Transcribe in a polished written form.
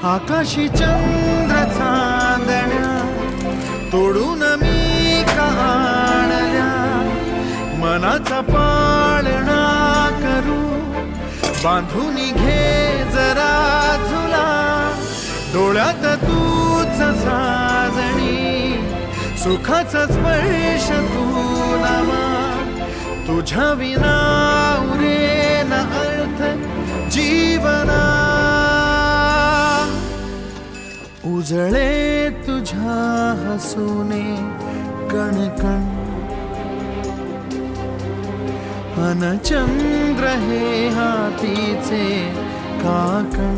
आकाशी चंद्र चांदण्या तोडून मी का आणल्या, मनाचा पाळणा करू बांधून घे जरा झुला, डोळ्यात तूच साजणी सुखाचा स्पर्श तू नामा, तुझ्या विना उरेन अर्थ जीवना, उजळे तुझ्या हसूने कणकण, अन चंद्र हे हातीचे काकण.